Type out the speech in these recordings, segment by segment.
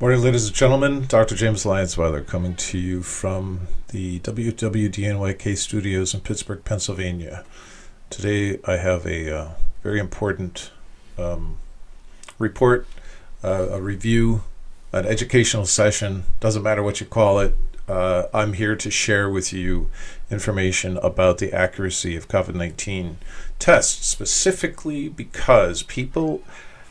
Morning, ladies and gentlemen. Dr. James Lyons-Weiler coming to you from the WWDNYK studios in Pittsburgh, Pennsylvania. Today I have a very important report, a review, an educational session. Doesn't matter what you call it. I'm here to share with you information about the accuracy of COVID-19 tests, specifically because people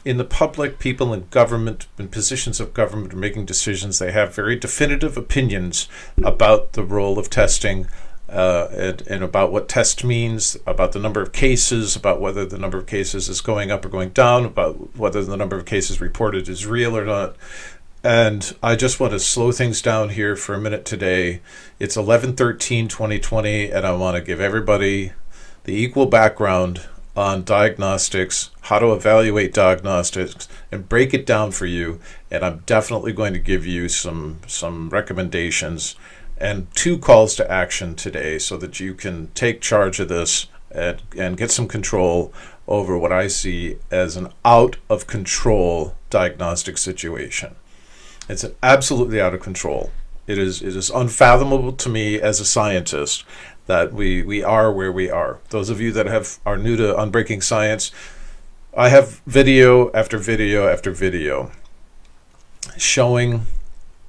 in the public, people in government, in positions of government, are making decisions. They have very definitive opinions about the role of testing and about what test means, about the number of cases, about whether the number of cases is going up or going down, about whether the number of cases reported is real or not. And I just want to slow things down here for a minute today. It's 11/13/2020, and I want to give everybody the equal background on diagnostics, how to evaluate diagnostics, and break it down for you. And I'm definitely going to give you some recommendations and 2 calls to action today so that you can take charge of this and get some control over what I see as an out of control diagnostic situation. It's absolutely out of control. It is unfathomable to me as a scientist that we are where we are. Those of you that are new to Unbreaking Science, I have video after video after video showing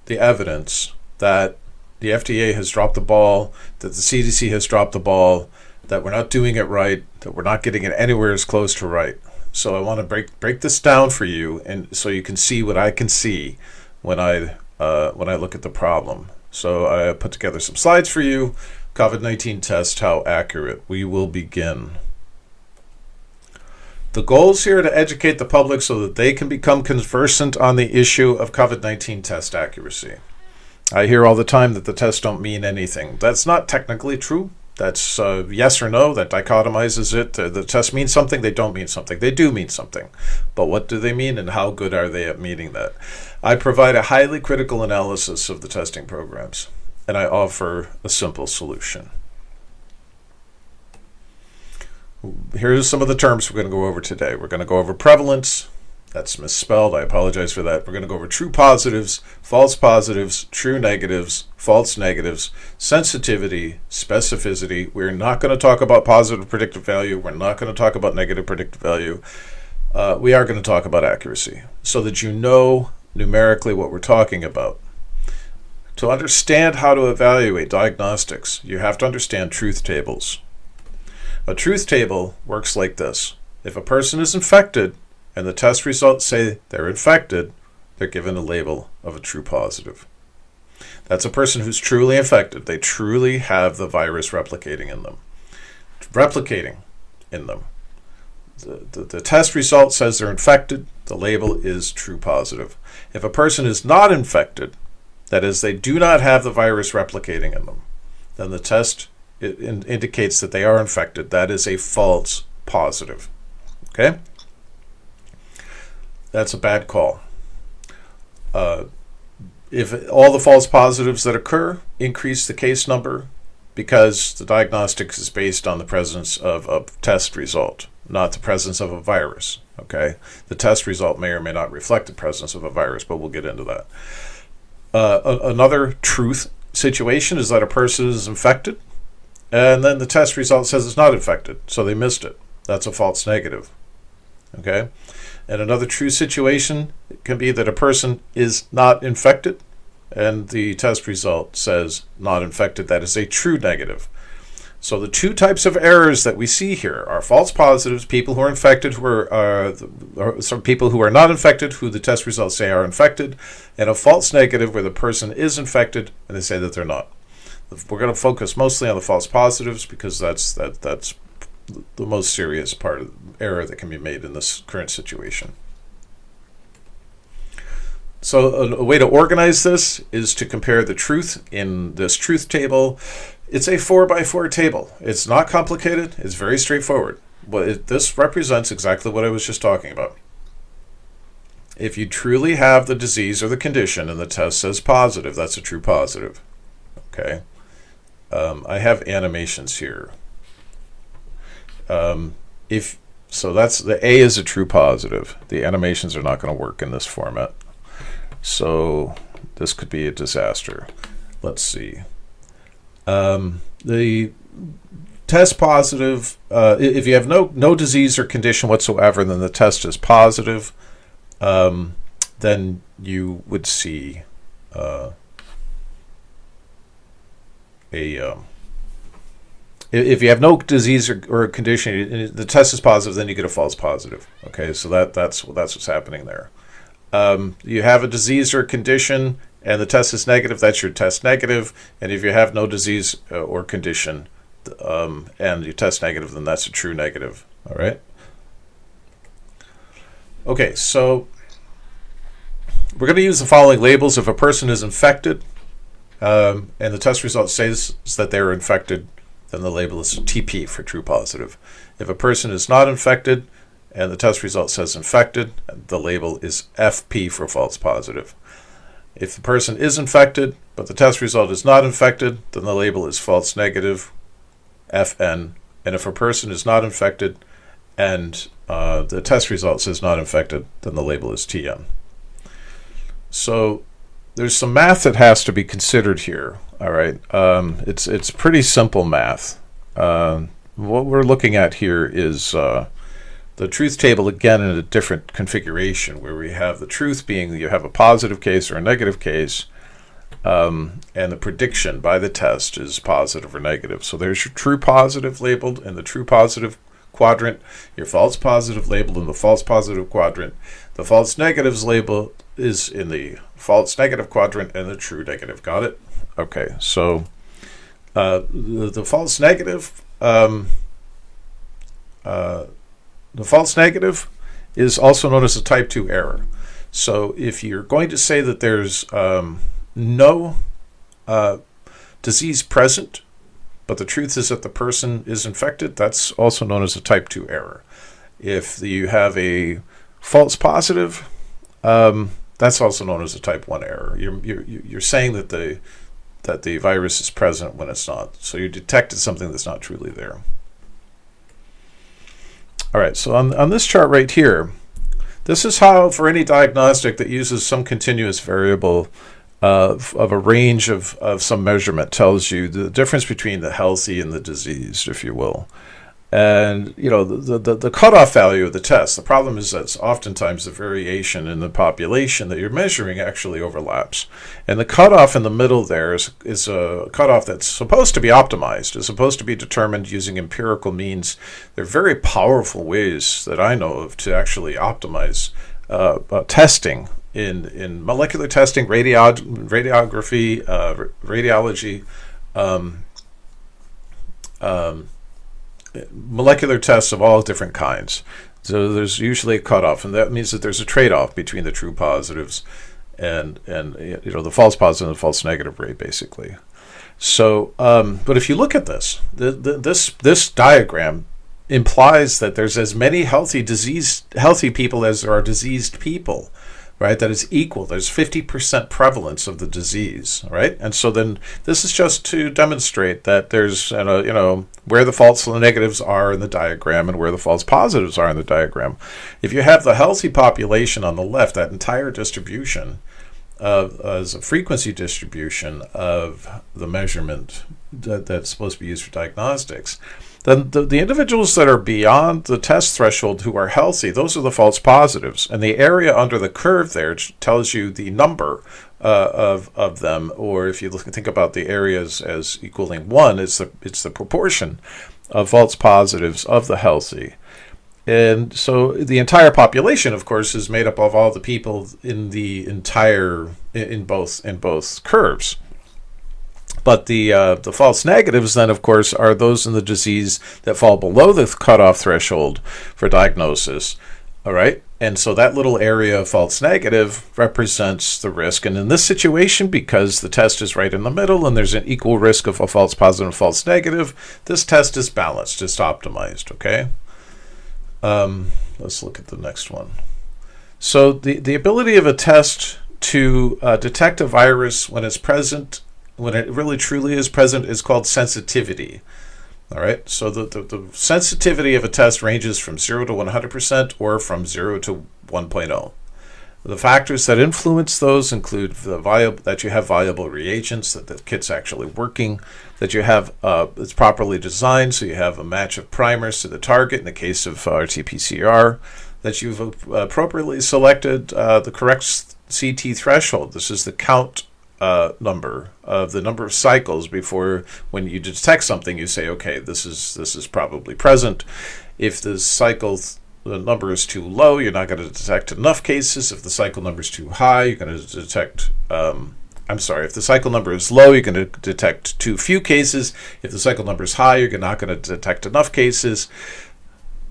the evidence that the FDA has dropped the ball, that the CDC has dropped the ball, that we're not doing it right, that we're not getting it anywhere as close to right. So I want to break this down for you, and so you can see what I can see when I look at the problem. So I put together some slides for you. COVID-19 test, how accurate? We will begin. The goal is here to educate the public so that they can become conversant on the issue of COVID-19 test accuracy. I hear all the time that the tests don't mean anything. That's not technically true. That's yes or no. That dichotomizes it. The tests mean something, they don't mean something. They do mean something. But what do they mean, and how good are they at meaning that? I provide a highly critical analysis of the testing programs, and I offer a simple solution. Here's some of the terms we're going to go over today. We're going to go over prevalence. That's misspelled. I apologize for that. We're going to go over true positives, false positives, true negatives, false negatives, sensitivity, specificity. We're not going to talk about positive predictive value. We're not going to talk about negative predictive value. We are going to talk about accuracy so that you know numerically what we're talking about. To understand how to evaluate diagnostics, you have to understand truth tables. A truth table works like this. If a person is infected and the test results say they're infected, they're given a label of a true positive. That's a person who's truly infected. They truly have the virus replicating in them. The test result says they're infected. The label is true positive. If a person is not infected, that is, they do not have the virus replicating in them, then the test indicates that they are infected. That is a false positive. Okay? That's a bad call. If all the false positives that occur increase the case number, because the diagnostics is based on the presence of a test result, not the presence of a virus. Okay? The test result may or may not reflect the presence of a virus, but we'll get into that. Another truth situation is that a person is infected, and then the test result says it's not infected, so they missed it. That's a false negative. Okay? And another true situation can be that a person is not infected, and the test result says not infected. That is a true negative. So the 2 types of errors that we see here are false positives, people who are infected, some people who are not infected, who the test results say are infected, and a false negative where the person is infected and they say that they're not. We're going to focus mostly on the false positives because that's the most serious part of error that can be made in this current situation. So a way to organize this is to compare the truth in this truth table. It's a 4x4 table. It's not complicated. It's very straightforward. This represents exactly what I was just talking about. If you truly have the disease or the condition and the test says positive, that's a true positive. Okay. I have animations here. So that's the A is a true positive. The animations are not going to work in this format. So this could be a disaster. Let's see. The test positive, if you have no disease or condition whatsoever, then the test is positive. Then you would see if you have no disease or condition, the test is positive, then you get a false positive. Okay, so that's what's happening there. You have a disease or condition, and the test is negative, that's your test negative. And if you have no disease or condition, and you test negative, then that's a true negative. All right. Okay, so we're going to use the following labels. If a person is infected, and the test result says that they're infected, then the label is TP for true positive. If a person is not infected, and the test result says infected, the label is FP for false positive. If the person is infected, but the test result is not infected, then the label is false negative, FN. And if a person is not infected, and the test result says not infected, then the label is TN. So there's some math that has to be considered here. All right, it's pretty simple math. What we're looking at here is the truth table, again, in a different configuration, where we have the truth being you have a positive case or a negative case, and the prediction by the test is positive or negative. So there's your true positive labeled in the true positive quadrant, your false positive labeled in the false positive quadrant, the false negatives label is in the false negative quadrant, and the true negative. Got it? Okay, so the false negative, is also known as a type 2 error. So if you're going to say that there's no disease present, but the truth is that the person is infected, that's also known as a type 2 error. If you have a false positive, that's also known as a type 1 error. You're saying that the virus is present when it's not. So you detected something that's not truly there. All right, so on this chart right here, this is how, for any diagnostic that uses some continuous variable of a range of some measurement, tells you the difference between the healthy and the diseased, if you will. And the cutoff value of the test, the problem is that oftentimes the variation in the population that you're measuring actually overlaps. And the cutoff in the middle there is a cutoff that's supposed to be optimized. It's supposed to be determined using empirical means. They're very powerful ways that I know of to actually optimize testing in molecular testing, radiography, radiology, molecular tests of all different kinds. So there's usually a cutoff, and that means that there's a trade-off between the true positives and the false positive and the false negative rate, basically. So, but if you look at this, this diagram implies that there's as many healthy people as there are diseased people. Right, that is equal. There's 50% prevalence of the disease, right? And so then this is just to demonstrate that there's, where the false and the negatives are in the diagram and where the false positives are in the diagram. If you have the healthy population on the left, that entire distribution as a frequency distribution of the measurement that's supposed to be used for diagnostics, then the individuals that are beyond the test threshold who are healthy, those are the false positives. And the area under the curve there tells you the number of them, or if you think about the areas as equaling 1, it's the proportion of false positives of the healthy. And so the entire population, of course, is made up of all the people in both curves. But the false negatives then, of course, are those in the disease that fall below the cutoff threshold for diagnosis. All right. And so that little area of false negative represents the risk. And in this situation, because the test is right in the middle and there's an equal risk of a false positive and false negative, this test is balanced, it's optimized. Okay. Let's look at the next one. So the ability of a test to detect a virus when it's present, when it really truly is present, is called sensitivity. All right, so the sensitivity of a test ranges from 0 to 100% or from 0 to 1.0. The factors that influence those include that you have viable reagents, that the kit's actually working, that you have it's properly designed, so you have a match of primers to the target in the case of RT-PCR, that you've appropriately selected the correct CT threshold. This is the count number of the number of cycles before, when you detect something, you say, okay, this is probably present. If the number is too low, you're not going to detect enough cases. If the cycle number is too high, you're going to detect, if the cycle number is low, you're going to detect too few cases. If the cycle number is high, you're not going to detect enough cases.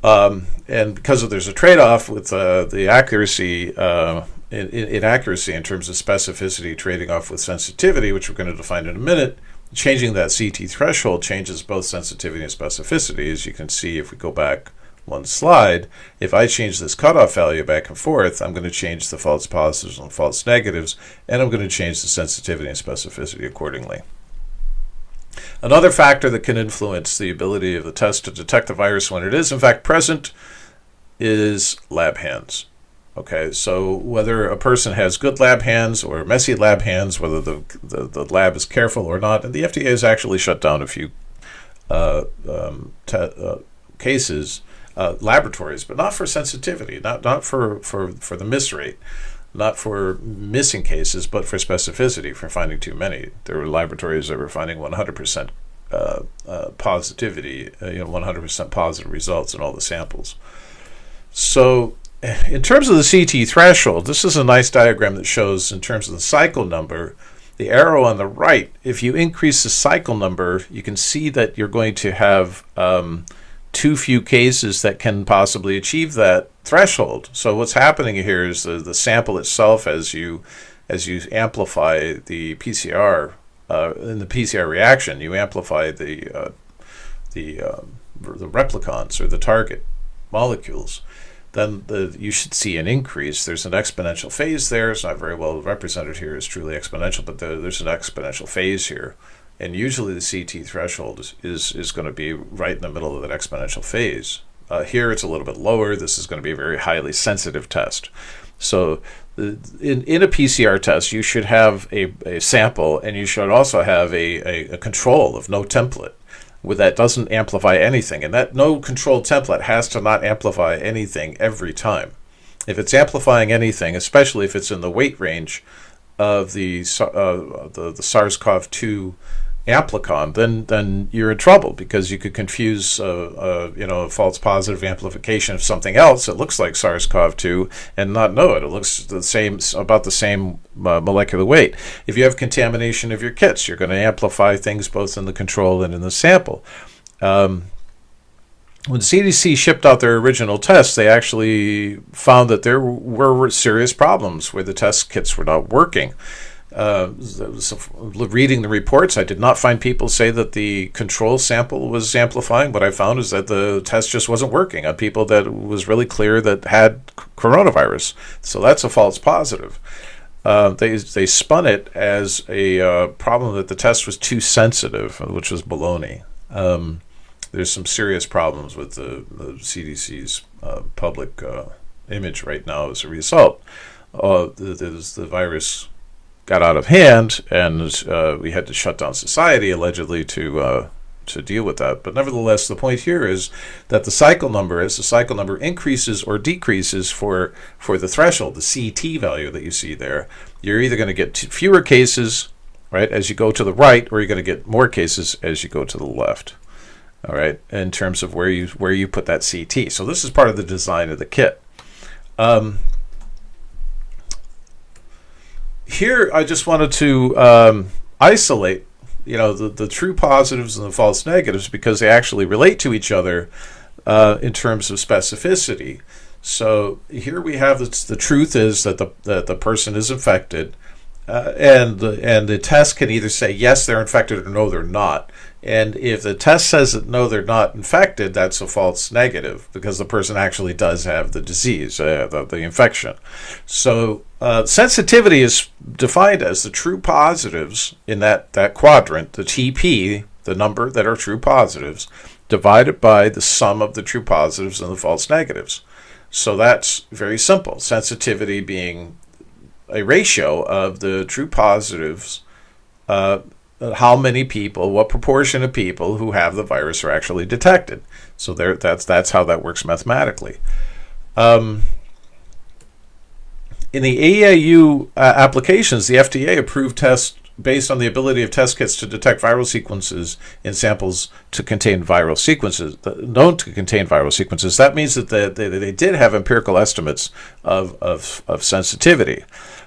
And because there's a trade-off with the accuracy, inaccuracy in terms of specificity trading off with sensitivity, which we're going to define in a minute, changing that CT threshold changes both sensitivity and specificity. As you can see, if we go back one slide, if I change this cutoff value back and forth, I'm going to change the false positives and false negatives, and I'm going to change the sensitivity and specificity accordingly. Another factor that can influence the ability of the test to detect the virus when it is in fact present is lab hands. Okay, so whether a person has good lab hands or messy lab hands, whether the lab is careful or not, and the FDA has actually shut down a few cases, laboratories, but not for sensitivity, not for the miss rate, not for missing cases, but for specificity, for finding too many. There were laboratories that were finding 100% positivity, 100% positive results in all the samples. So in terms of the CT threshold, this is a nice diagram that shows, in terms of the cycle number, the arrow on the right, if you increase the cycle number, you can see that you're going to have too few cases that can possibly achieve that threshold. So what's happening here is the sample itself, as you amplify the PCR in the PCR reaction, you amplify the replicons or the target molecules. Then you should see an increase. There's an exponential phase there. It's not very well represented here as truly exponential, but there's an exponential phase here. And usually the CT threshold is going to be right in the middle of that exponential phase. Here it's a little bit lower. This is going to be a very highly sensitive test. So in a PCR test, you should have a sample, and you should also have a control of no template that doesn't amplify anything. And that no control template has to not amplify anything every time. If it's amplifying anything, especially if it's in the weight range of the SARS-CoV-2 amplicon, then you're in trouble, because you could confuse a false positive amplification of something else that looks like SARS-CoV-2 and not know it. It looks about the same molecular weight. If you have contamination of your kits, you're going to amplify things both in the control and in the sample. When CDC shipped out their original tests, they actually found that there were serious problems where the test kits were not working. Reading the reports, I did not find people say that the control sample was amplifying. What I found is that the test just wasn't working on people that was really clear that had coronavirus. So that's a false positive. They spun it as a problem that the test was too sensitive, which was baloney. There's some serious problems with the CDC's public image right now as a result. The virus got out of hand, and we had to shut down society, allegedly, to deal with that. But nevertheless, the point here is that the cycle number, as the cycle number increases or decreases for the threshold, the CT value that you see there, you're either going to get fewer cases, right, as you go to the right, or you're going to get more cases as you go to the left. All right, in terms of where you put that CT. So this is part of the design of the kit. Here, I just wanted to isolate, the true positives and the false negatives, because they actually relate to each other in terms of specificity. So here we have the truth is that the person is infected, and the test can either say yes, they're infected, or no, they're not. And if the test says that no, they're not infected, that's a false negative, because the person actually does have the disease, the infection. So sensitivity is defined as the true positives in that quadrant, the TP, the number that are true positives, divided by the sum of the true positives and the false negatives. So that's very simple. Sensitivity being a ratio of the true positives, how many people, what proportion of people who have the virus are actually detected. So that's how that works mathematically. In the EAU applications, the FDA approved tests based on the ability of test kits to detect viral sequences in samples to contain viral sequences, known to contain viral sequences. That means that they did have empirical estimates of sensitivity.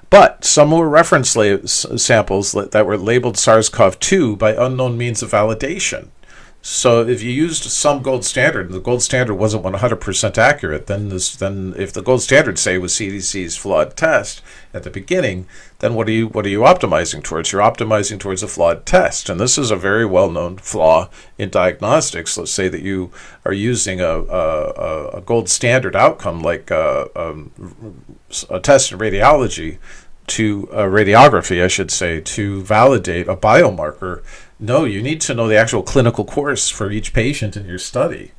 But some were reference samples that were labeled SARS-CoV-2 by unknown means of validation. So if you used some gold standard, and the gold standard wasn't 100% accurate, then if the gold standard, say, was CDC's flawed test at the beginning, then what are you optimizing towards? You're optimizing towards a flawed test, and this is a very well-known flaw in diagnostics. Let's say that you are using a gold standard outcome like a test in radiology radiography, I should say, to validate a biomarker. No, you need to know the actual clinical course for each patient in your study.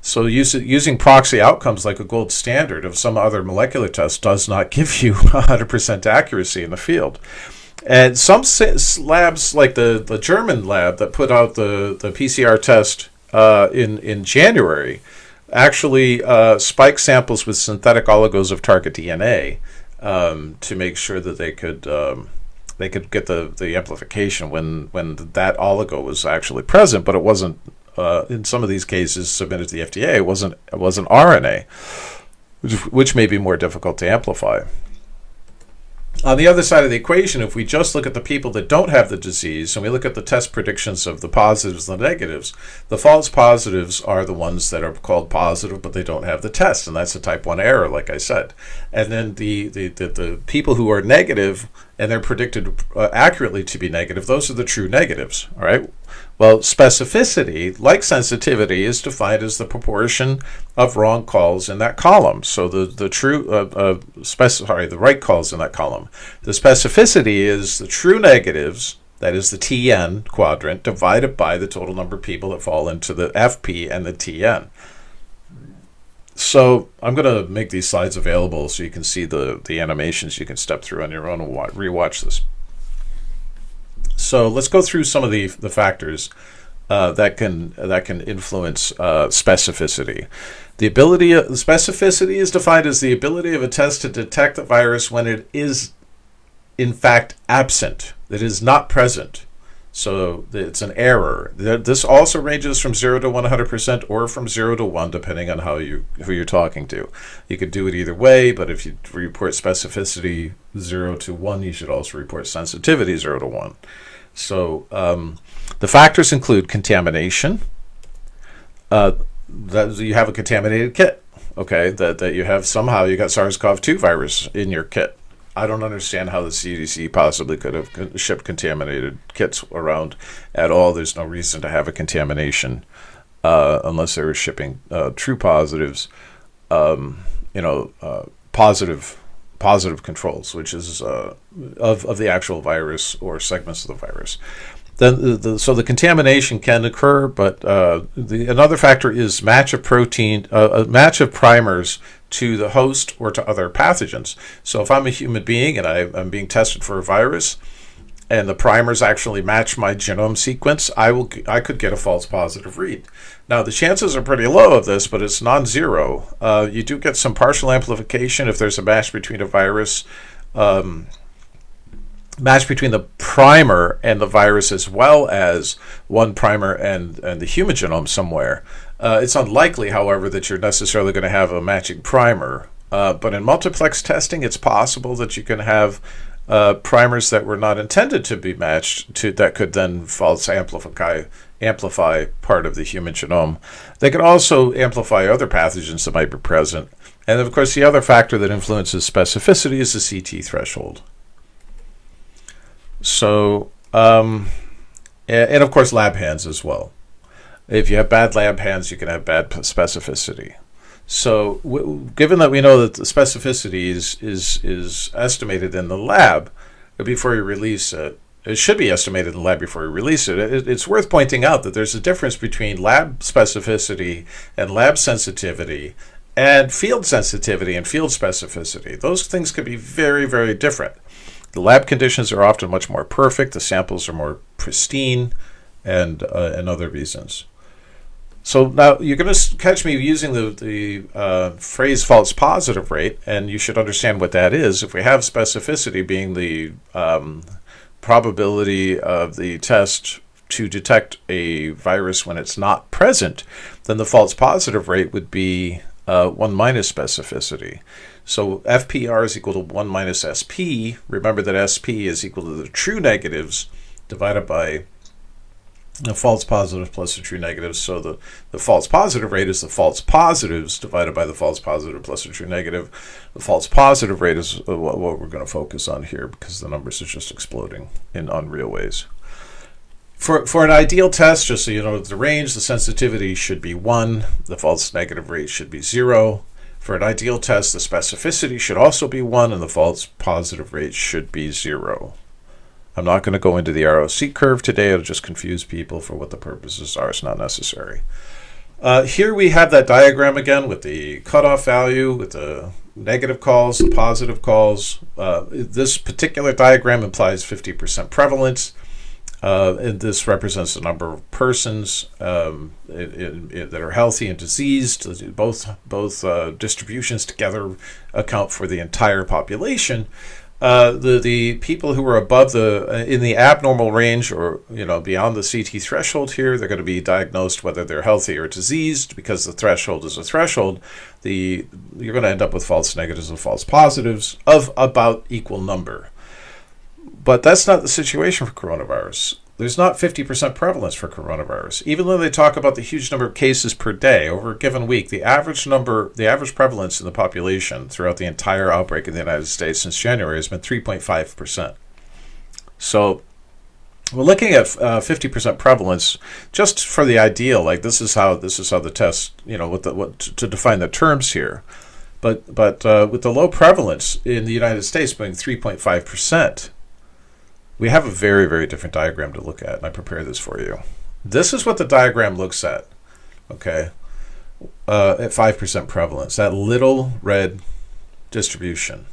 So using proxy outcomes like a gold standard of some other molecular test does not give you 100% accuracy in the field. And some labs, like the German lab that put out the PCR test in January, actually spiked samples with synthetic oligos of target DNA to make sure that they could get the amplification when that oligo was actually present, but it wasn't. In some of these cases submitted to the FDA, it wasn't RNA, which may be more difficult to amplify. On the other side of the equation, if we just look at the people that don't have the disease and we look at the test predictions of the positives and the negatives, the false positives are the ones that are called positive, but they don't have the test, and that's a type 1 error, like I said. And then the people who are negative and they're predicted accurately to be negative, those are the true negatives, all right? Well, specificity, like sensitivity, is defined as the proportion of wrong calls in that column. So the right calls in that column. The specificity is the true negatives, that is the TN quadrant, divided by the total number of people that fall into the FP and the TN. So I'm going to make these slides available so you can see the animations you can step through on your own and rewatch this. So let's go through some of the factors that can influence specificity. Specificity is defined as the ability of a test to detect the virus when it is in fact absent, that is not present. So it's an error. This also ranges from 0 to 100% or from 0 to 1, depending on who you're talking to. You could do it either way, but if you report specificity 0 to 1, you should also report sensitivity 0 to 1. So the factors include contamination, that you have a contaminated kit, okay, that you have somehow you got SARS-CoV-2 virus in your kit. I don't understand how the CDC possibly could have shipped contaminated kits around at all. There's no reason to have a contamination unless they were shipping true positives, positive controls, which is of the actual virus or segments of the virus. Then so the contamination can occur, but another factor is match of primers to the host or to other pathogens. So if I'm a human being and I'm being tested for a virus, and the primers actually match my genome sequence, I could get a false positive read. Now the chances are pretty low of this, but it's non-zero. You do get some partial amplification if there's a match between a virus, match between the primer and the virus, as well as one primer and the human genome somewhere. It's unlikely, however, that you're necessarily going to have a matching primer. But in multiplex testing, it's possible that you can have primers that were not intended to be matched that could then false amplify part of the human genome. They could also amplify other pathogens that might be present. And of course, the other factor that influences specificity is the CT threshold. So, and of course, lab hands as well. If you have bad lab hands, you can have bad specificity. So, given that we know that the specificity is estimated in the lab before you release it, it should be estimated in the lab before you release it. It's worth pointing out that there's a difference between lab specificity and lab sensitivity and field sensitivity and field specificity. Those things could be very, very different. The lab conditions are often much more perfect. The samples are more pristine, and other reasons. So now you're going to catch me using the phrase false positive rate, and you should understand what that is. If we have specificity being the probability of the test to detect a virus when it's not present, then the false positive rate would be 1 minus specificity. So FPR is equal to 1 minus SP. Remember that SP is equal to the true negatives divided by the false positives plus the true negatives. So the false positive rate is the false positives divided by the false positive plus the true negative. The false positive rate is what we're going to focus on here, because the numbers are just exploding in unreal ways. For an ideal test, just so you know the range, the sensitivity should be 1. The false negative rate should be 0. For an ideal test, the specificity should also be 1, and the false positive rate should be 0. I'm not going to go into the ROC curve today. It'll just confuse people for what the purposes are. It's not necessary. Here we have that diagram again with the cutoff value, with the negative calls, the positive calls. This particular diagram implies 50% prevalence. And this represents the number of persons that are healthy and diseased. Both distributions together account for the entire population. The people who are above in the abnormal range, or beyond the CT threshold here, they're going to be diagnosed whether they're healthy or diseased, because the threshold is a threshold. You're going to end up with false negatives and false positives of about equal number. But that's not the situation for coronavirus. There's not 50% prevalence for coronavirus. Even though they talk about the huge number of cases per day over a given week, the average prevalence in the population throughout the entire outbreak in the United States since January has been 3.5%. So we're looking at 50% prevalence just for the ideal. Like this is how the test, to define the terms here. But with the low prevalence in the United States being 3.5%, we have a very, very different diagram to look at, and I prepared this for you. This is what the diagram looks at, okay, at 5% prevalence, that little red distribution.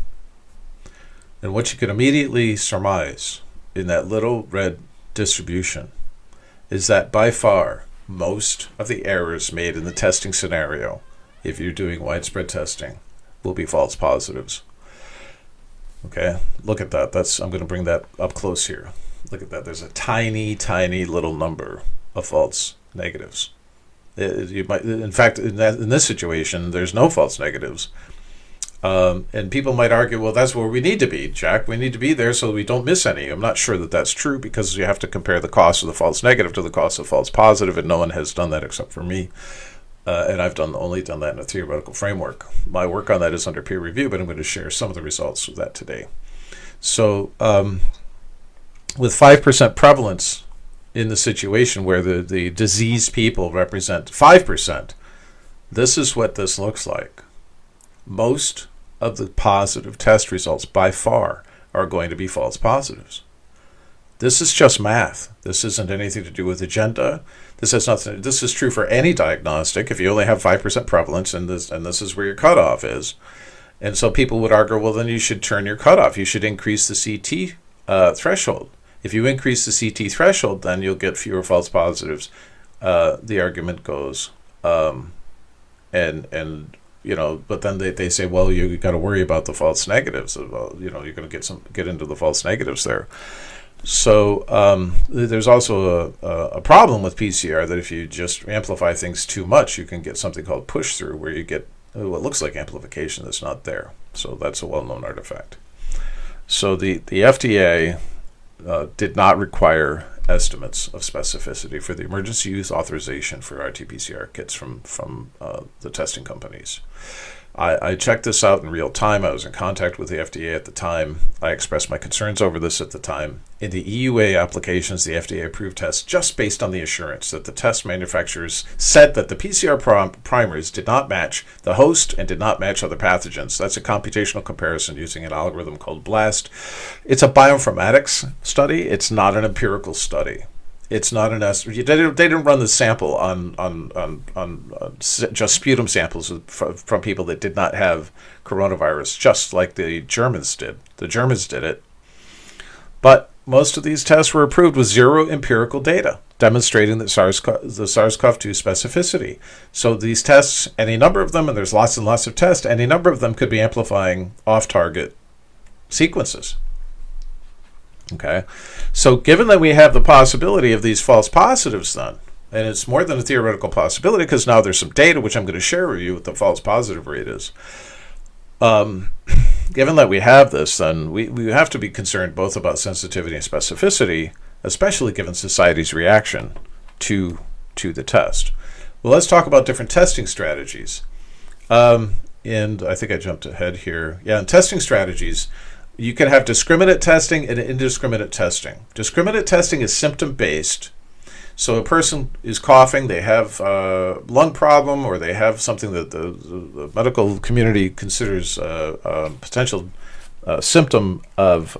And what you can immediately surmise in that little red distribution is that by far most of the errors made in the testing scenario, if you're doing widespread testing, will be false positives. Okay, look at that. I'm going to bring that up close here. Look at that. There's a tiny, tiny little number of false negatives. In fact, in this situation, there's no false negatives. And people might argue, well, that's where we need to be, Jack. We need to be there so we don't miss any. I'm not sure that that's true, because you have to compare the cost of the false negative to the cost of false positive, and no one has done that except for me. And I've only done that in a theoretical framework. My work on that is under peer review, but I'm going to share some of the results of that today. So with 5% prevalence in the situation where the diseased people represent 5%, this is what this looks like. Most of the positive test results by far are going to be false positives. This is just math. This isn't anything to do with agenda. This has nothing. This is true for any diagnostic. If you only have 5% prevalence, and this is where your cutoff is, and so people would argue, well, then you should turn your cutoff. You should increase the CT threshold. If you increase the CT threshold, then you'll get fewer false positives. The argument goes, but then they say, well, you got to worry about the false negatives. Well, you're going to get into the false negatives there. So there's also a problem with PCR, that if you just amplify things too much, you can get something called push-through, where you get what looks like amplification that's not there. So that's a well-known artifact. So the FDA did not require estimates of specificity for the emergency use authorization for RT-PCR kits from the testing companies. I checked this out in real time. I was in contact with the FDA at the time. I expressed my concerns over this at the time. In the EUA applications, the FDA approved tests just based on the assurance that the test manufacturers said that the PCR primers did not match the host and did not match other pathogens. That's a computational comparison using an algorithm called BLAST. It's a bioinformatics study. It's not an empirical study. It's not an estimate. They didn't run the sample on just sputum samples from people that did not have coronavirus, just like the Germans did. The Germans did it, But most of these tests were approved with zero empirical data demonstrating that the SARS-CoV-2 specificity. So these tests, any number of them, and there's lots and lots of tests, any number of them could be amplifying off-target sequences. Okay, so given that we have the possibility of these false positives then, and it's more than a theoretical possibility because now there's some data which I'm going to share with you what the false positive rate is. Given that we have this, then we have to be concerned both about sensitivity and specificity, especially given society's reaction to the test. Well, let's talk about different testing strategies. And I think I jumped ahead here. Yeah, in testing strategies, you can have discriminate testing and indiscriminate testing. Discriminate testing is symptom-based. So a person is coughing, they have a lung problem, or they have something that the medical community considers a potential symptom of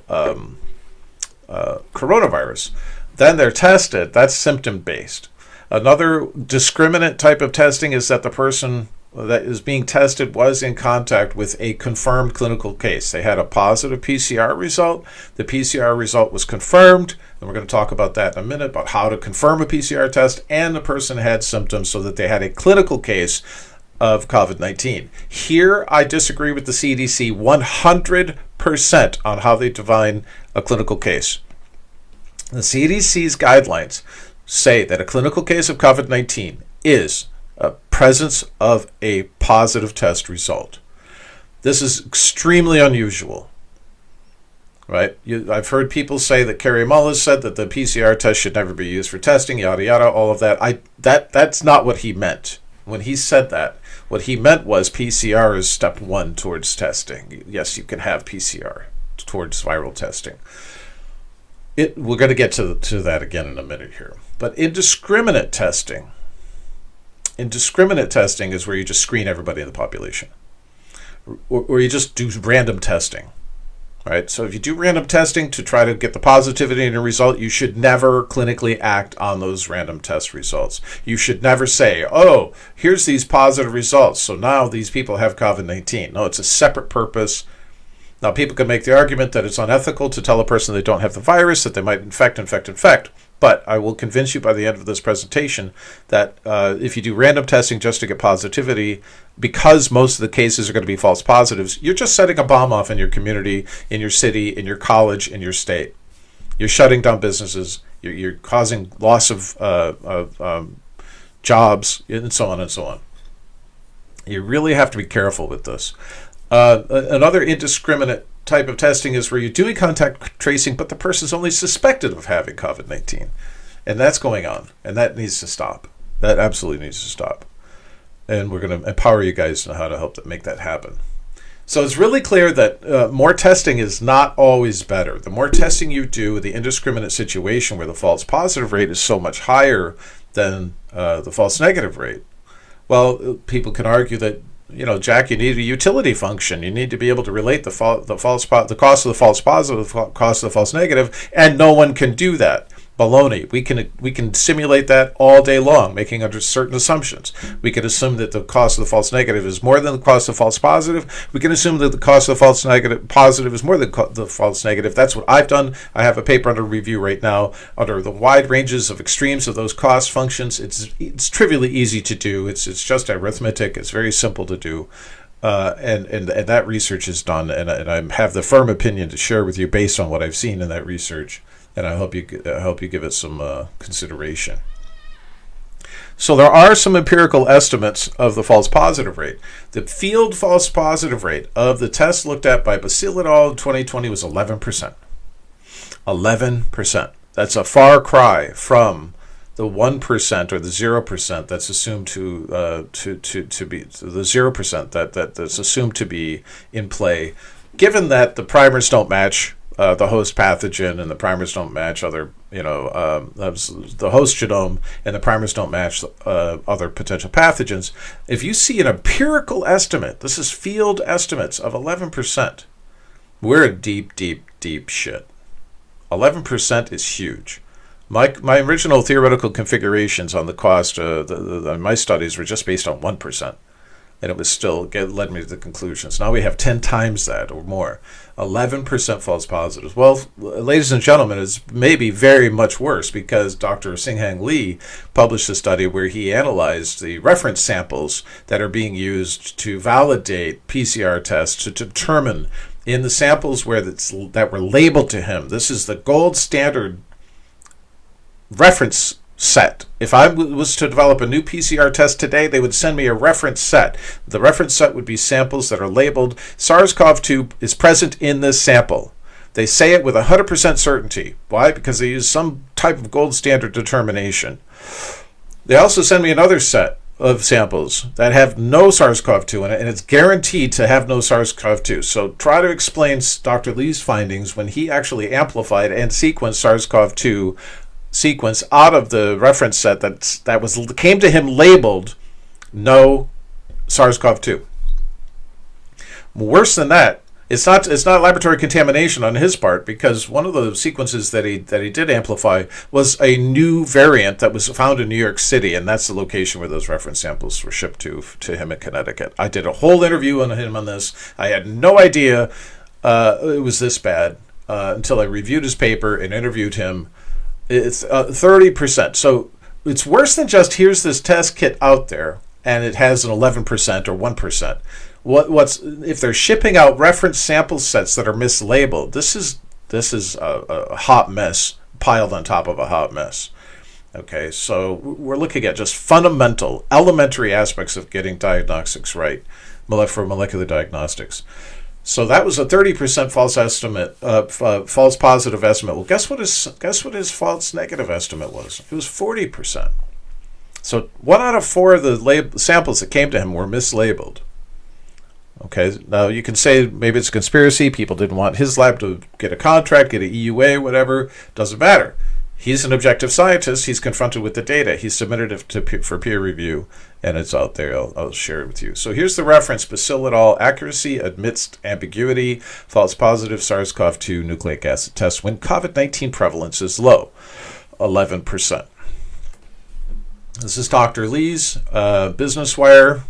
coronavirus. Then they're tested. That's symptom-based. Another discriminate type of testing is that the person that is being tested was in contact with a confirmed clinical case. They had a positive PCR result. The PCR result was confirmed, and we're going to talk about that in a minute, about how to confirm a PCR test, and the person had symptoms so that they had a clinical case of COVID-19. Here, I disagree with the CDC 100% on how they define a clinical case. The CDC's guidelines say that a clinical case of COVID-19 is a presence of a positive test result. This is extremely unusual, right? I've heard people say that Kerry Mullis said that the PCR test should never be used for testing, yada yada, all of that. That's not what he meant. When he said that, what he meant was PCR is step one towards testing. Yes, you can have PCR towards viral testing. We're going to get to that again in a minute here. But indiscriminate testing is where you just screen everybody in the population, or you just do random testing, right? So if you do random testing to try to get the positivity in a result, you should never clinically act on those random test results. You should never say, oh, here's these positive results, so now these people have COVID-19. No, it's a separate purpose. Now, people can make the argument that it's unethical to tell a person they don't have the virus, that they might infect. But I will convince you by the end of this presentation that if you do random testing just to get positivity, because most of the cases are going to be false positives, you're just setting a bomb off in your community, in your city, in your college, in your state. You're shutting down businesses. You're causing loss of jobs, and so on and so on. You really have to be careful with this. Another indiscriminate type of testing is where you're doing contact tracing, but the person's only suspected of having COVID-19. And that's going on. And that needs to stop. That absolutely needs to stop. And we're going to empower you guys on how to help make that happen. So it's really clear that more testing is not always better. The more testing you do, the indiscriminate situation where the false positive rate is so much higher than the false negative rate. Well, people can argue that, Jack, you need a utility function. You need to be able to relate the cost of the false positive, the cost of the false negative, and no one can do that. Baloney. We can simulate that all day long, making under certain assumptions. We can assume that the cost of the false negative is more than the cost of the false positive. We can assume that the cost of the false negative positive is more than the false negative. That's what I've done. I have a paper under review right now under the wide ranges of extremes of those cost functions. It's trivially easy to do. It's just arithmetic. It's very simple to do. And that research is done, and I have the firm opinion to share with you based on what I've seen in that research. And I hope you give it some consideration. So there are some empirical estimates of the false positive rate. The field false positive rate of the test looked at by Basile et al. In 2020 was 11%. 11%. That's a far cry from the 1% or the 0% that's assumed to be the 0% that's assumed to be in play, given that the primers don't match the host pathogen, and the primers don't match other, the host genome, and the primers don't match other potential pathogens. If you see an empirical estimate, this is field estimates of 11%, we're in deep, deep, deep shit. 11% is huge. My original theoretical configurations on the cost, my studies were just based on 1%. and it was still led me to the conclusions. Now we have 10 times that or more. 11% false positives. Well, ladies and gentlemen, it's maybe very much worse because Dr. Singhang Lee published a study where he analyzed the reference samples that are being used to validate PCR tests to determine in the samples that were labeled to him. This is the gold standard reference set. If I was to develop a new PCR test today, they would send me a reference set. The reference set would be samples that are labeled SARS-CoV-2 is present in this sample. They say it with 100% certainty. Why? Because they use some type of gold standard determination. They also send me another set of samples that have no SARS-CoV-2 in it, and it's guaranteed to have no SARS-CoV-2. So try to explain Dr. Lee's findings when he actually amplified and sequenced SARS-CoV-2 sequence out of the reference set that came to him labeled no SARS-CoV-2. Worse than that, it's not laboratory contamination on his part, because one of the sequences that he did amplify was a new variant that was found in New York City, and that's the location where those reference samples were shipped to him in Connecticut. I did a whole interview on him on this. I had no idea it was this bad until I reviewed his paper and interviewed him. It's 30%. So it's worse than just here's this test kit out there and it has an 11% or 1%. What's if they're shipping out reference sample sets that are mislabeled? This is a hot mess piled on top of a hot mess. Okay, so we're looking at just fundamental, elementary aspects of getting diagnostics right for molecular diagnostics. So that was a 30% false estimate, false positive estimate. Well, guess what his false negative estimate was? It was 40%. So 1 out of 4 of the samples that came to him were mislabeled. Okay, now you can say maybe it's a conspiracy. People didn't want his lab to get a contract, get an EUA, whatever. Doesn't matter. He's an objective scientist. He's confronted with the data. He submitted it for peer review, and it's out there. I'll share it with you. So here's the reference: Bacillus et al. Accuracy amidst ambiguity, false positive SARS-CoV-2 nucleic acid test when COVID-19 prevalence is low, 11%. This is Dr. Lee's Business Wire.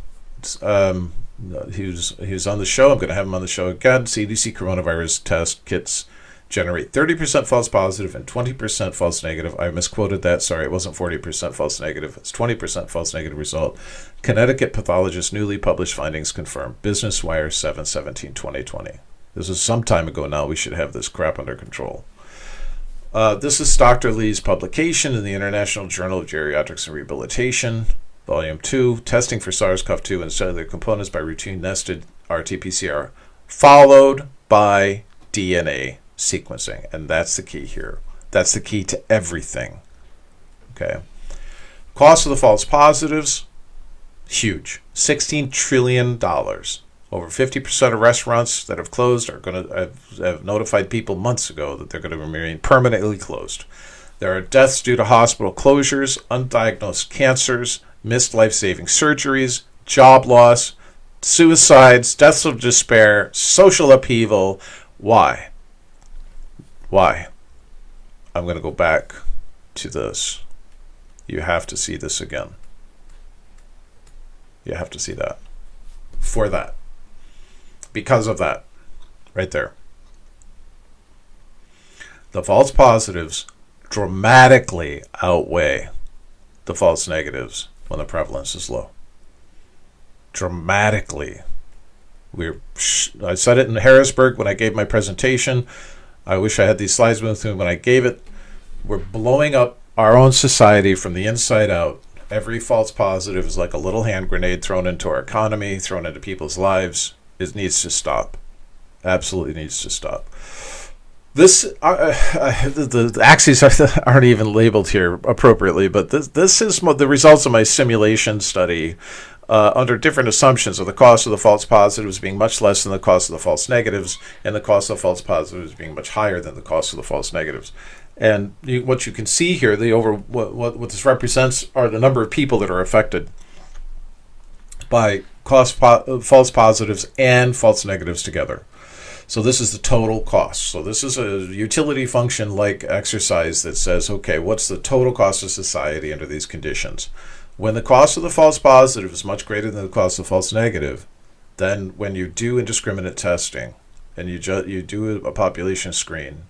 He was on the show. I'm going to have him on the show again. CDC coronavirus test kits generate 30% false positive and 20% false negative. I misquoted that. Sorry, it wasn't 40% false negative. It's 20% false negative result. Connecticut pathologist newly published findings confirmed. Business Wire 7/17/2020. This is some time ago now. We should have this crap under control. This is Dr. Lee's publication in the International Journal of Geriatrics and Rehabilitation, Volume 2, Testing for SARS-CoV-2 and Cellular Components by Routine Nested RT-PCR, followed by DNA sequencing. And that's the key here. That's the key to everything. Okay. Cost of the false positives, huge. $16 trillion. Over 50% of restaurants that have closed are going to have notified people months ago that they're going to remain permanently closed. There are deaths due to hospital closures, undiagnosed cancers, missed life-saving surgeries, job loss, suicides, deaths of despair, social upheaval. Why? Why? I'm going to go back to this. You have to see this again. You have to see that. For that. Because of that. Right there. The false positives dramatically outweigh the false negatives when the prevalence is low. Dramatically. I said it in Harrisburg when I gave my presentation. I wish I had these slides with me when I gave it. We're blowing up our own society from the inside out. Every false positive is like a little hand grenade thrown into our economy, thrown into people's lives. It needs to stop. Absolutely needs to stop. This the axes aren't even labeled here appropriately, but this is the results of my simulation study under different assumptions of the cost of the false positives being much less than the cost of the false negatives, and the cost of the false positives being much higher than the cost of the false negatives. And what you can see here, what this represents are the number of people that are affected by false positives and false negatives together. So this is the total cost. So this is a utility function like exercise that says, okay, what's the total cost of society under these conditions? When the cost of the false positive is much greater than the cost of false negative, then when you do indiscriminate testing and you do a population screen,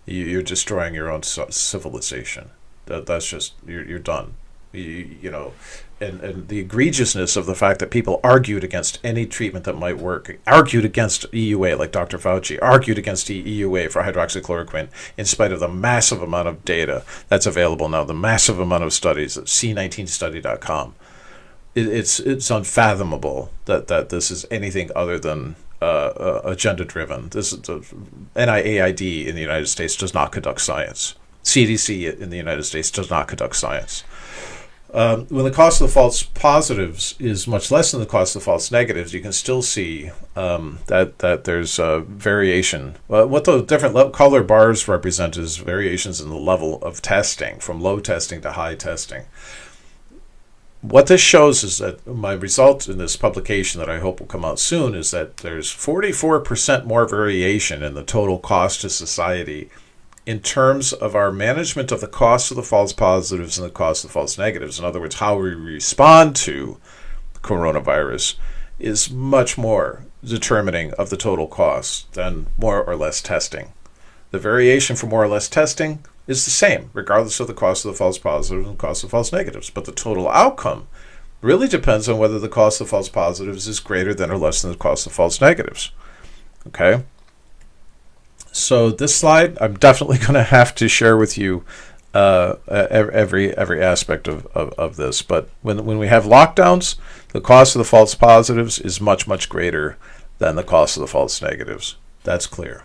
you're destroying your own civilization. That's just, you're done. You know, and the egregiousness of the fact that people argued against any treatment that might work, argued against EUA, like Dr. Fauci, argued against EUA for hydroxychloroquine, in spite of the massive amount of data that's available now, the massive amount of studies at c19study.com. It's unfathomable that this is anything other than agenda-driven. This is NIAID in the United States does not conduct science. CDC in the United States does not conduct science. When the cost of the false positives is much less than the cost of false negatives, you can still see that there's variation. What the different color bars represent is variations in the level of testing, from low testing to high testing. What this shows is that my result in this publication that I hope will come out soon is that there's 44% more variation in the total cost to society in terms of our management of the cost of the false positives and the cost of false negatives. In other words, how we respond to coronavirus is much more determining of the total cost than more or less testing. The variation for more or less testing is the same, regardless of the cost of the false positives and the cost of false negatives. But the total outcome really depends on whether the cost of false positives is greater than or less than the cost of false negatives. Okay? So this slide, I'm definitely going to have to share with you every aspect of this. But when we have lockdowns, the cost of the false positives is much, much greater than the cost of the false negatives. That's clear.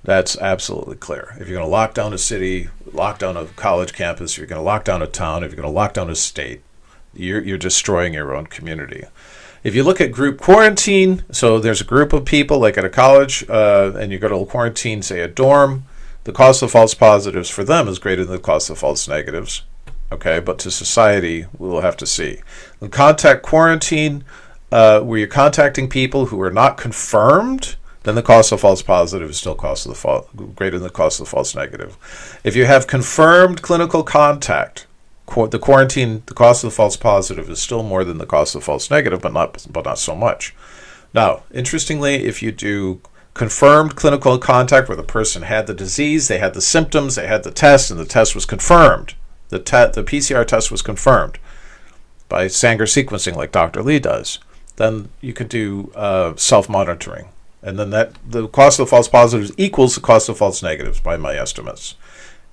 That's absolutely clear. If you're going to lock down a city, lock down a college campus, if you're going to lock down a town, if you're going to lock down a state, you're destroying your own community. If you look at group quarantine, so there's a group of people like at a college, and you go to quarantine, say a dorm, the cost of false positives for them is greater than the cost of false negatives. Okay, but to society, we'll have to see. In contact quarantine, where you're contacting people who are not confirmed, then the cost of false positive is still greater than the cost of the false negative. If you have confirmed clinical contact, the quarantine, the cost of the false positive is still more than the cost of the false negative, but not so much. Now, interestingly, if you do confirmed clinical contact where the person had the disease, they had the symptoms, they had the test, and the test was confirmed, the PCR test was confirmed by Sanger sequencing like Dr. Lee does, then you could do self-monitoring. And then the cost of the false positives equals the cost of false negatives by my estimates.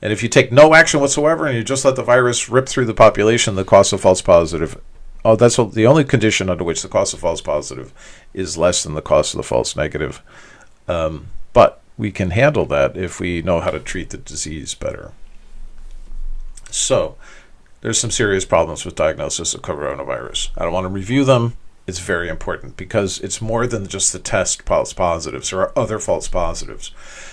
And if you take no action whatsoever and you just let the virus rip through the population, the cost of false positive, that's the only condition under which the cost of false positive is less than the cost of the false negative. But we can handle that if we know how to treat the disease better. So there's some serious problems with diagnosis of coronavirus. I don't want to review them. It's very important because it's more than just the test false positives. There are other false positives.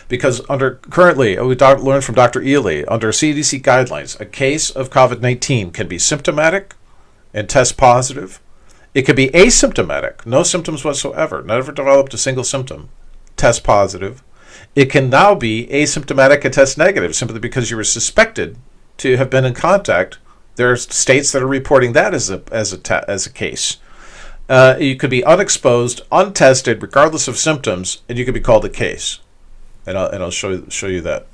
Because currently, we learned from Dr. Ely, under CDC guidelines, a case of COVID-19 can be symptomatic and test positive. It could be asymptomatic, no symptoms whatsoever, never developed a single symptom, test positive. It can now be asymptomatic and test negative simply because you were suspected to have been in contact. There are states that are reporting that as a case. You could be unexposed, untested, regardless of symptoms, and you could be called a case. And I'll show you that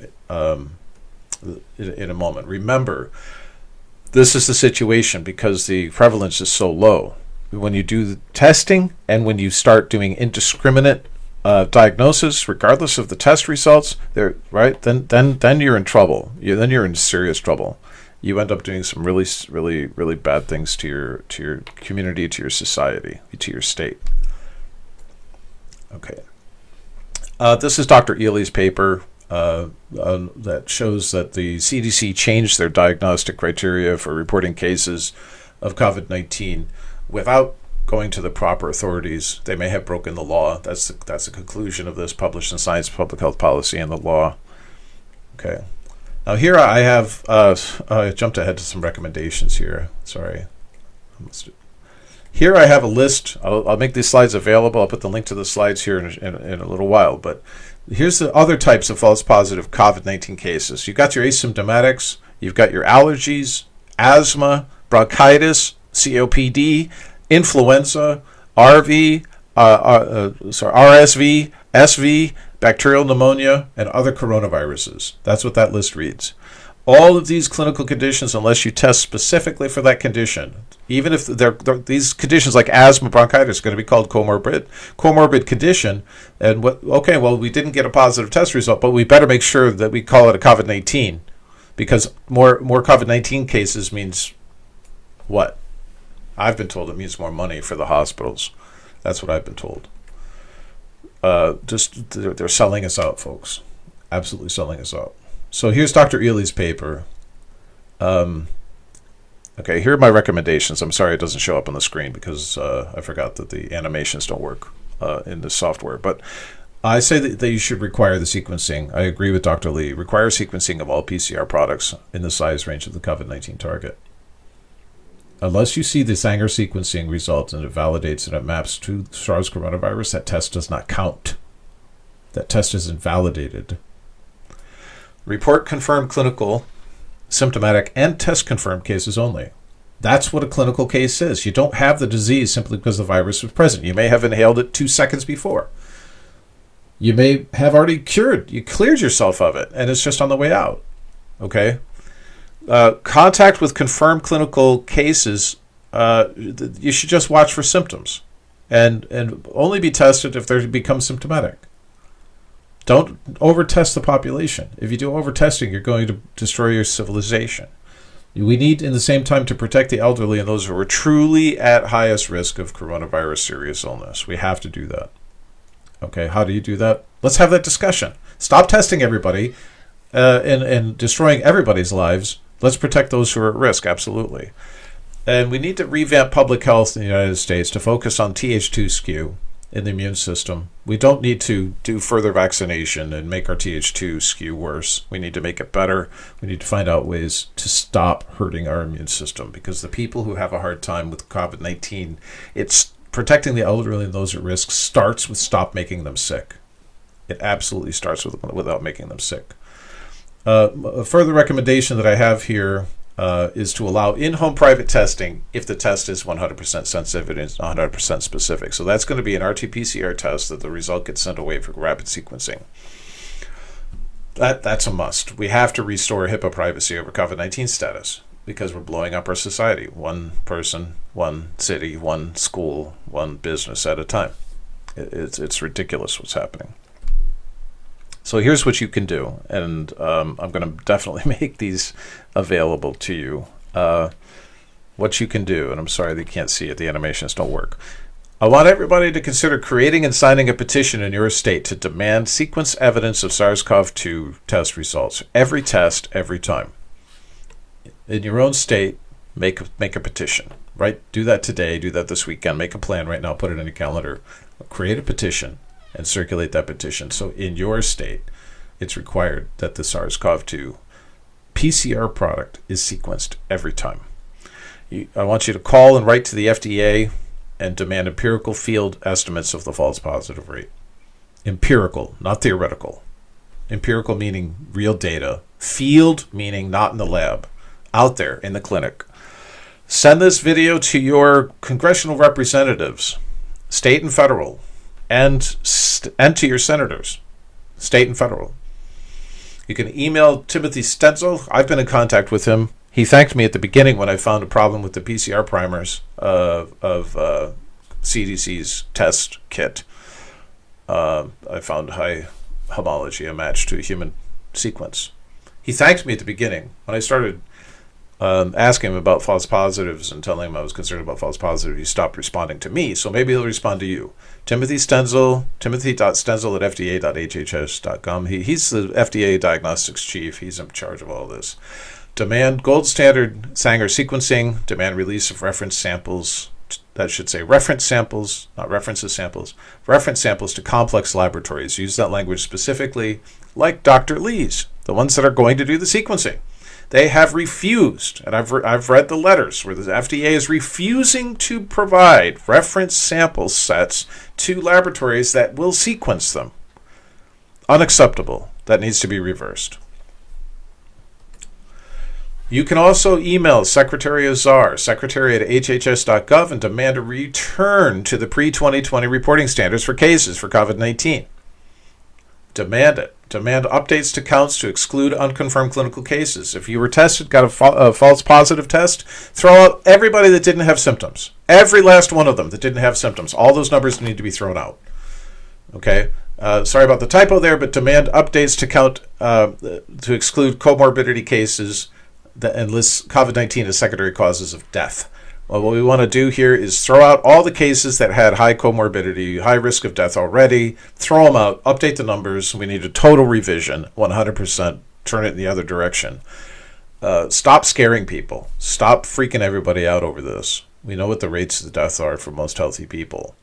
in a moment. Remember, this is the situation because the prevalence is so low. When you do the testing and when you start doing indiscriminate diagnosis, regardless of the test results, then you're in trouble. Then you're in serious trouble. You end up doing some really, really, really bad things to your community, to your society, to your state. Okay. This is Dr. Ely's paper that shows that the CDC changed their diagnostic criteria for reporting cases of COVID-19 without going to the proper authorities. They may have broken the law. That's the conclusion of this, published in Science, Public Health Policy, and the Law. Okay. Now here I have, I jumped ahead to some recommendations here. Sorry. Here I have a list. I'll make these slides available. I'll put the link to the slides here in a little while. But here's the other types of false positive COVID-19 cases. You've got your asymptomatics. You've got your allergies, asthma, bronchitis, COPD, influenza, RSV, SV, bacterial pneumonia, and other coronaviruses. That's what that list reads. All of these clinical conditions, unless you test specifically for that condition, even if these conditions like asthma, bronchitis, are going to be called comorbid condition. And we didn't get a positive test result, but we better make sure that we call it a COVID-19, because more COVID-19 cases means what? I've been told it means more money for the hospitals. That's what I've been told. They're selling us out, folks. Absolutely selling us out. So here's Dr. Ely's paper. Okay, here are my recommendations. I'm sorry it doesn't show up on the screen because I forgot that the animations don't work in this software. But I say that you should require the sequencing. I agree with Dr. Lee. Require sequencing of all PCR products in the size range of the COVID-19 target. Unless you see the Sanger sequencing result and it validates and it maps to SARS coronavirus, that test does not count. That test is invalidated. Report confirmed clinical, symptomatic, and test confirmed cases only. That's what a clinical case is. You don't have the disease simply because the virus was present. You may have inhaled it 2 seconds before. You may have already cleared yourself of it, and it's just on the way out. Okay? Contact with confirmed clinical cases, you should just watch for symptoms and only be tested if they become symptomatic. Don't overtest the population. If you do overtesting, you're going to destroy your civilization. We need, in the same time, to protect the elderly and those who are truly at highest risk of coronavirus serious illness. We have to do that. Okay, how do you do that? Let's have that discussion. Stop testing everybody and destroying everybody's lives. Let's protect those who are at risk, absolutely. And we need to revamp public health in the United States to focus on Th2 skew in the immune system. We don't need to do further vaccination and make our Th2 skew worse. We need to make it better. We need to find out ways to stop hurting our immune system, because the people who have a hard time with COVID-19, it's protecting the elderly and those at risk starts with stop making them sick. It absolutely starts without making them sick. A further recommendation that I have here is to allow in-home private testing if the test is 100% sensitive and is 100% specific. So that's going to be an RT-PCR test that the result gets sent away for rapid sequencing. That's a must. We have to restore HIPAA privacy over COVID-19 status because we're blowing up our society. One person, one city, one school, one business at a time. It's ridiculous what's happening. So here's what you can do, and I'm going to definitely make these available to you. What you can do, and I'm sorry they can't see it, the animations don't work. I want everybody to consider creating and signing a petition in your state to demand sequence evidence of SARS-CoV-2 test results. Every test, every time. In your own state, make a petition, right? Do that today, do that this weekend, make a plan right now, put it in your calendar. Create a petition and circulate that petition. So in your state, it's required that the SARS-CoV-2 PCR product is sequenced every time. I want you to call and write to the FDA and demand empirical field estimates of the false positive rate. Empirical, not theoretical. Empirical meaning real data. Field meaning not in the lab. Out there in the clinic. Send this video to your congressional representatives, state and federal, and to your senators, state and federal. You can email Timothy Stenzel. I've been in contact with him. He thanked me at the beginning when I found a problem with the PCR primers of CDC's test kit. I found high homology, a match to a human sequence. He thanked me at the beginning. When I started asking him about false positives and telling him I was concerned about false positives, he stopped responding to me, so maybe he'll respond to you. Timothy Stenzel, timothy.stenzel@fdh.hhs.gov. He's the FDA diagnostics chief. He's in charge of all this. Demand gold standard Sanger sequencing. Demand release of reference samples. That should say reference samples, not references samples. Reference samples to complex laboratories. Use that language specifically, like Dr. Lee's, the ones that are going to do the sequencing. They have refused, and I've read the letters where the FDA is refusing to provide reference sample sets to laboratories that will sequence them. Unacceptable. That needs to be reversed. You can also email Secretary Azar, secretary@hhs.gov, and demand a return to the pre-2020 reporting standards for cases for COVID-19. Demand it. Demand updates to counts to exclude unconfirmed clinical cases. If you were tested, got a false positive test, throw out everybody that didn't have symptoms. Every last one of them that didn't have symptoms. All those numbers need to be thrown out. Okay? Sorry about the typo there, but demand updates to count to exclude comorbidity cases and lists COVID-19 as secondary causes of death. Well, what we want to do here is throw out all the cases that had high comorbidity, high risk of death already, throw them out, update the numbers. We need a total revision, 100%, turn it in the other direction. Stop scaring people. Stop freaking everybody out over this. We know what the rates of death are for most healthy people.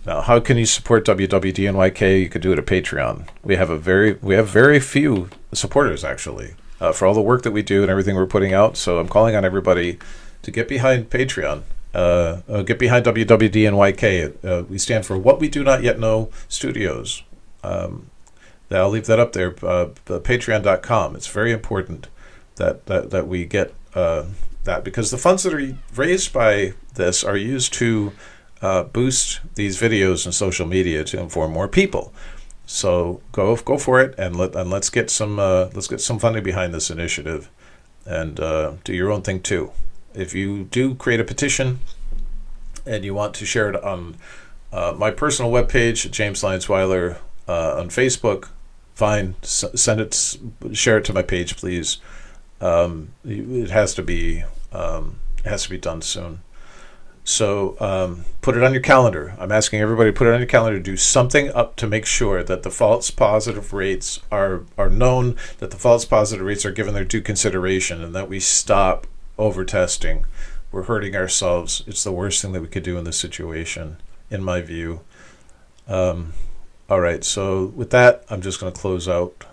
Now, how can you support WWDNYK? You could do it at Patreon. We have very few supporters, actually, for all the work that we do and everything we're putting out. So I'm calling on everybody to get behind Patreon. Get behind WWDNYK. We stand for What We Do Not Yet Know Studios. I'll leave that up there. Patreon.com. It's very important that we get that, because the funds that are raised by this are used to boost these videos and social media to inform more people. So go for it, and let's get some funding behind this initiative, and do your own thing too. If you do create a petition and you want to share it on my personal webpage, James Lyons-Weiler, on Facebook, fine. Send it, share it to my page, please. It has to be done soon. So put it on your calendar. I'm asking everybody to put it on your calendar to do something up to make sure that the false positive rates are known, that the false positive rates are given their due consideration, and that we stop over-testing. We're hurting ourselves. It's the worst thing that we could do in this situation, in my view. All right, so with that, I'm just going to close out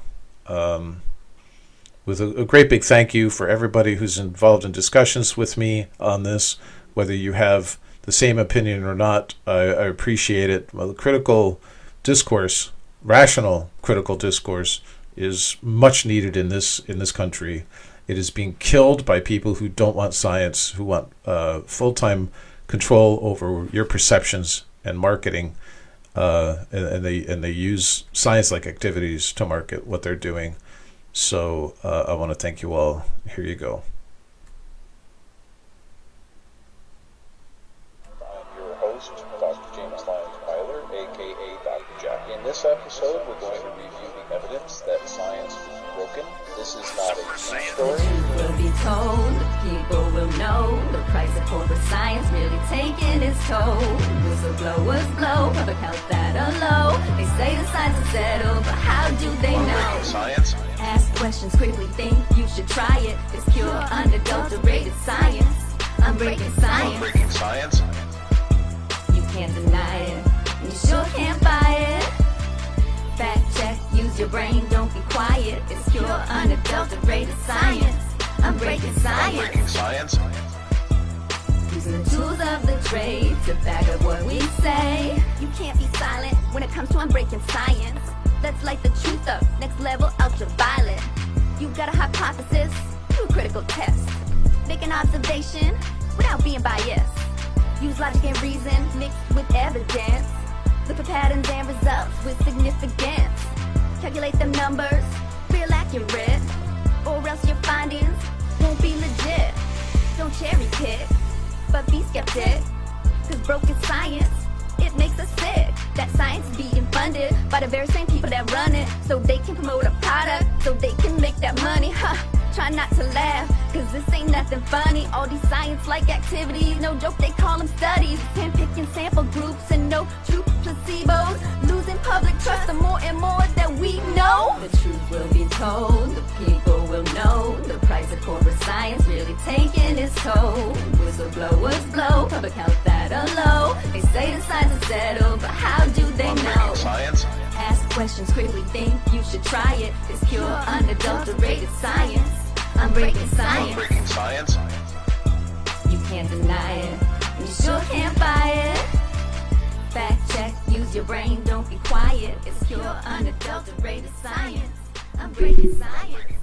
with a great big thank you for everybody who's involved in discussions with me on this. Whether you have the same opinion or not, I appreciate it. Well, the critical discourse, rational critical discourse, is much needed in this country. It is being killed by people who don't want science, who want full-time control over your perceptions and marketing, and they use science-like activities to market what they're doing. So I want to thank you all. Here you go. In this episode, we're going to review the evidence that science is broken. This is not a true story. The truth will be told, people will know the price of corporate science really taking its toll. Whistleblowers blow, public health data low. They say the science is settled, but how do they know? Science. Ask questions, critically think, you should try it. It's pure, unadulterated science. I'm breaking science. Breaking science. You can't deny it. You sure can't buy it. Fact check, use your brain, don't be quiet. It's pure, unadulterated science. I'm breaking science. I'm breaking science. Using the tools of the trade to back up what we say. You can't be silent when it comes to unbreaking science. Let's light the truth up, next level ultraviolet. You got a hypothesis, do a critical test. Make an observation without being biased. Use logic and reason mixed with evidence. Look for patterns and results with significance. Calculate them numbers, real accurate, or else your findings won't be legit. Don't cherry pick, but be skeptic. Cause broken science, it makes us sick. That science is being funded by the very same people that run it, so they can promote a product, so they can make that money. Try not to laugh, cause this ain't nothing funny. All these science-like activities, no joke, they call them studies. Hand-picking sample groups and no true placebos. Losing public trust the more and more that we know. The truth will be told, the people will know. The price of corporate science really taking its toll. Whistleblowers blow, public health data low. They say the science is settled, but how do they know? Science. Ask questions, critically think, you should try it. It's pure, unadulterated science. breaking science. Breaking science. You can't deny it. You sure can't buy it. Fact check, use your brain, don't be quiet. It's pure unadulterated science. I'm breaking science.